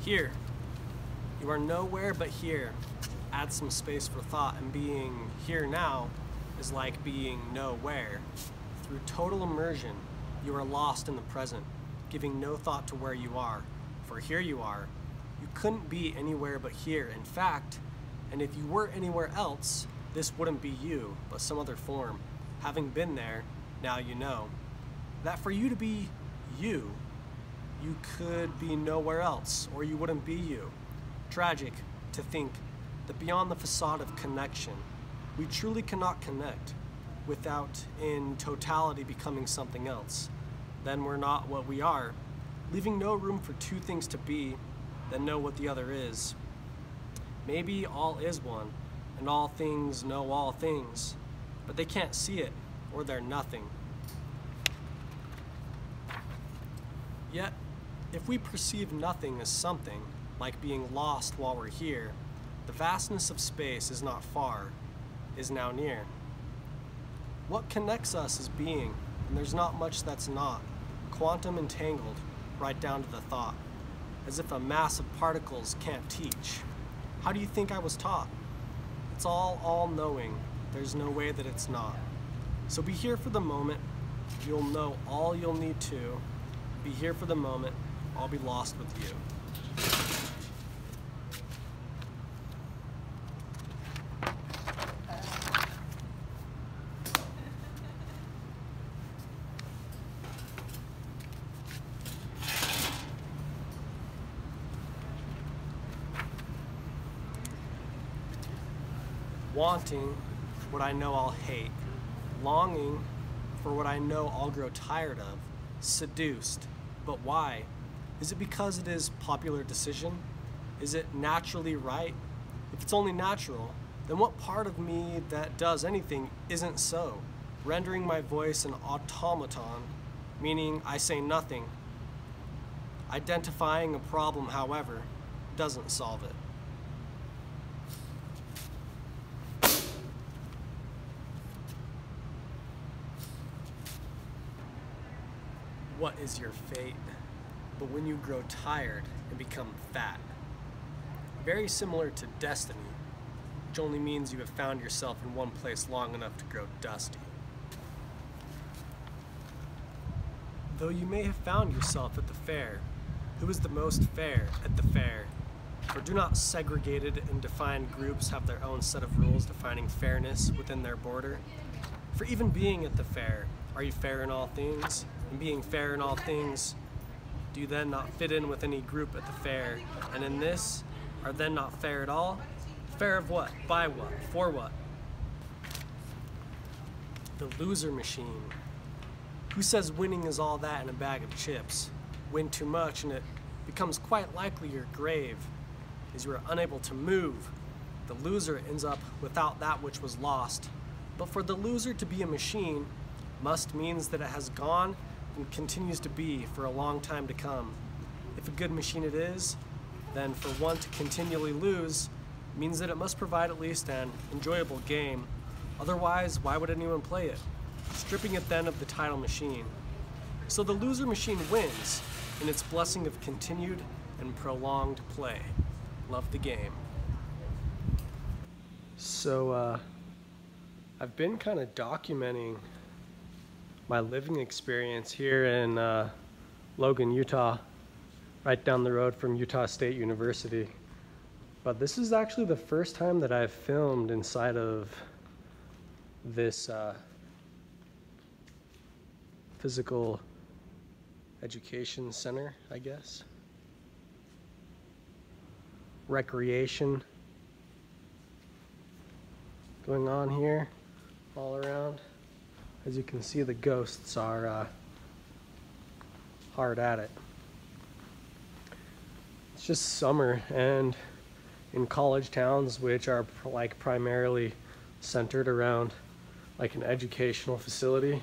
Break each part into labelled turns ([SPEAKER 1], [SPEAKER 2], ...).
[SPEAKER 1] Here. You are nowhere but here. Add some space for thought, and being here now is like being nowhere. Through total immersion, you are lost in the present, giving no thought to where you are. For here you are. You couldn't be anywhere but here. In fact, and if you were anywhere else, this wouldn't be you, but some other form. Having been there, now you know that for you to be you, you could be nowhere else, or you wouldn't be you. Tragic to think that beyond the facade of connection, we truly cannot connect without in totality becoming something else. Then we're not what we are, leaving no room for two things to be that know what the other is. Maybe all is one, and all things know all things, but they can't see it, or they're nothing. Yet, if we perceive nothing as something, like being lost while we're here, the vastness of space is not far, is now near. What connects us is being, and there's not much that's not, quantum entangled, right down to the thought, as if a mass of particles can't teach. How do you think I was taught? It's all-knowing. There's no way that it's not. So be here for the moment. You'll know all you'll need to. Be here for the moment. I'll be lost with you. Wanting what I know I'll hate, longing for what I know I'll grow tired of, seduced. But why? Is it because it is popular decision? Is it naturally right? If it's only natural, then what part of me that does anything isn't so, rendering my voice an automaton, meaning I say nothing. Identifying a problem, however, doesn't solve it. What is your fate? But when you grow tired and become fat. Very similar to destiny, which only means you have found yourself in one place long enough to grow dusty. Though you may have found yourself at the fair, who is the most fair at the fair? For do not segregated and defined groups have their own set of rules defining fairness within their border? For even being at the fair, are you fair in all things? And being fair in all things, do you then not fit in with any group at the fair? And in this, are then not fair at all? Fair of what? By what? For what? The loser machine. Who says winning is all that in a bag of chips? Win too much and it becomes quite likely your grave, as you are unable to move. The loser ends up without that which was lost. But for the loser to be a machine must means that it has gone and continues to be for a long time to come. If a good machine it is, then for one to continually lose means that it must provide at least an enjoyable game. Otherwise, why would anyone play it? Stripping it then of the title machine. So the loser machine wins in its blessing of continued and prolonged play. Love the game. So, I've been kind of documenting my living experience here in Logan, Utah, right down the road from Utah State University. But this is actually the first time that I've filmed inside of this physical education center, I guess. Recreation going on here all around. As you can see, the ghosts are hard at it. It's just summer, and in college towns, which are like primarily centered around like an educational facility,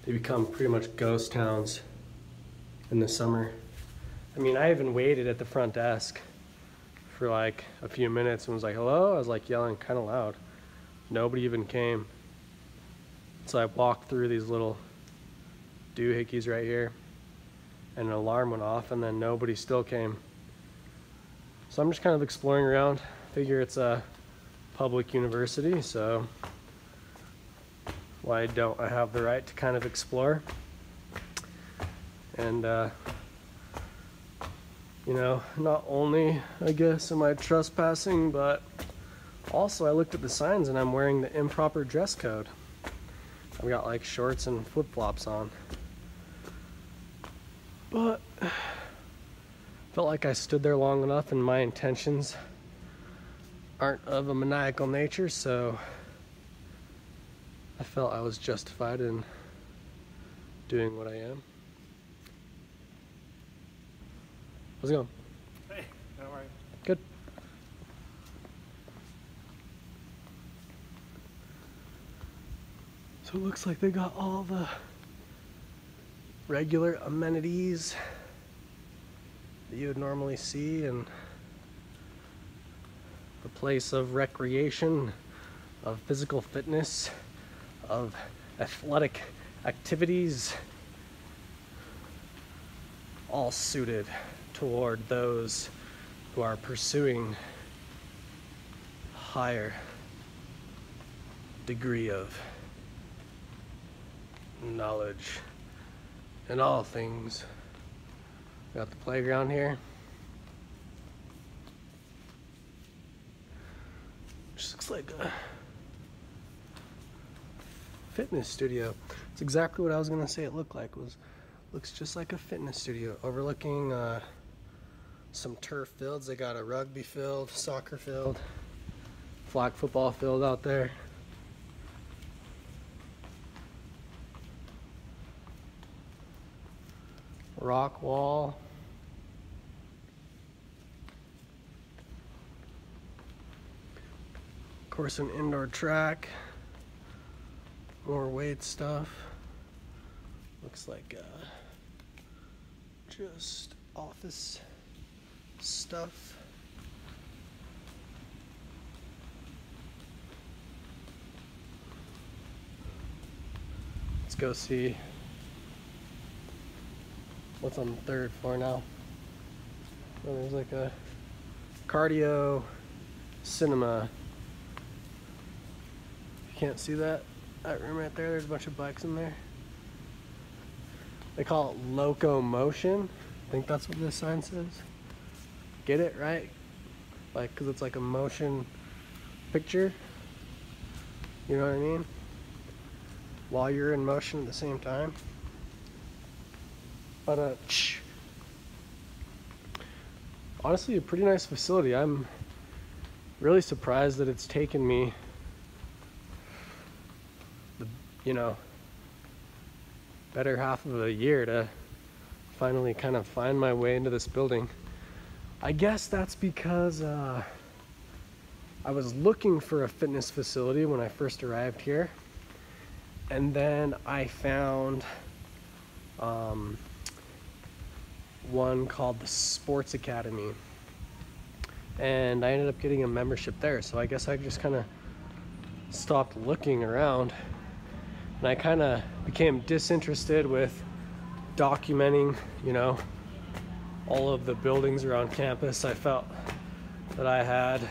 [SPEAKER 1] they become pretty much ghost towns in the summer. I mean, I even waited at the front desk for like a few minutes and was like, hello? I was like yelling kind of loud. Nobody even came. So I walked through these little doohickeys right here, and an alarm went off, and then nobody still came. So I'm just kind of exploring around. Figure it's a public university, so why don't I have the right to kind of explore? And you know, not only I guess am I trespassing, but also I looked at the signs and I'm wearing the improper dress code. I've got like shorts and flip-flops on. But felt like I stood there long enough and my intentions aren't of a maniacal nature, so I felt I was justified in doing what I am. How's it going?
[SPEAKER 2] Hey, how are you?
[SPEAKER 1] Good. So it looks like they got all the regular amenities that you would normally see in the place of recreation, of physical fitness, of athletic activities, all suited toward those who are pursuing higher degree of knowledge in all things. Got the playground here. Just looks like a fitness studio. It's exactly what I was gonna say it looked like. Looks just like a fitness studio overlooking some turf fields. They got a rugby field, soccer field, flag football field out there. Rock wall. Of course, an indoor track. More weight stuff. Looks like just office stuff. Let's go see what's on the third floor now. Oh, there's like a cardio cinema. You can't see that room right there. There's a bunch of bikes in there. They call it locomotion. I think that's what this sign says. Get it right? Like, cause it's like a motion picture. You know what I mean? While you're in motion at the same time. But honestly, a pretty nice facility. I'm really surprised that it's taken me the, better half of a year to finally kind of find my way into this building. I guess that's because I was looking for a fitness facility when I first arrived here, and then I found one called the Sports Academy, and I ended up getting a membership there. So I guess I just kind of stopped looking around, and I kind of became disinterested with documenting, all of the buildings around campus. I felt that I had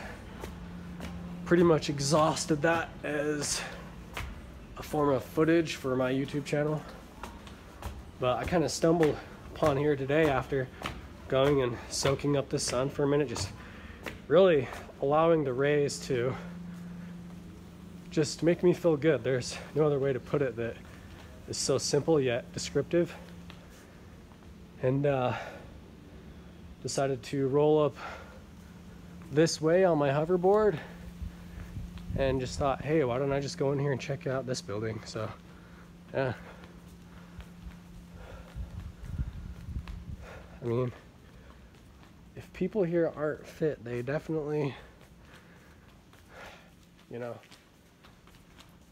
[SPEAKER 1] pretty much exhausted that as a form of footage for my YouTube channel. But I kind of stumbled upon here today after going and soaking up the sun for a minute, just really allowing the rays to just make me feel good. There's no other way to put it that is so simple yet descriptive. And decided to roll up this way on my hoverboard and just thought, hey, why don't I just go in here and check out this building? So yeah, I mean, if people here aren't fit, they definitely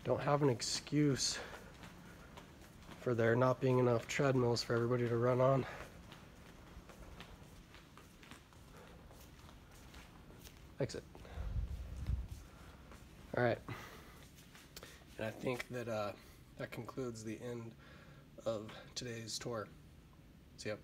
[SPEAKER 1] don't have an excuse for there not being enough treadmills for everybody to run on. Exit. All right. And I think that that concludes the end of today's tour. See ya.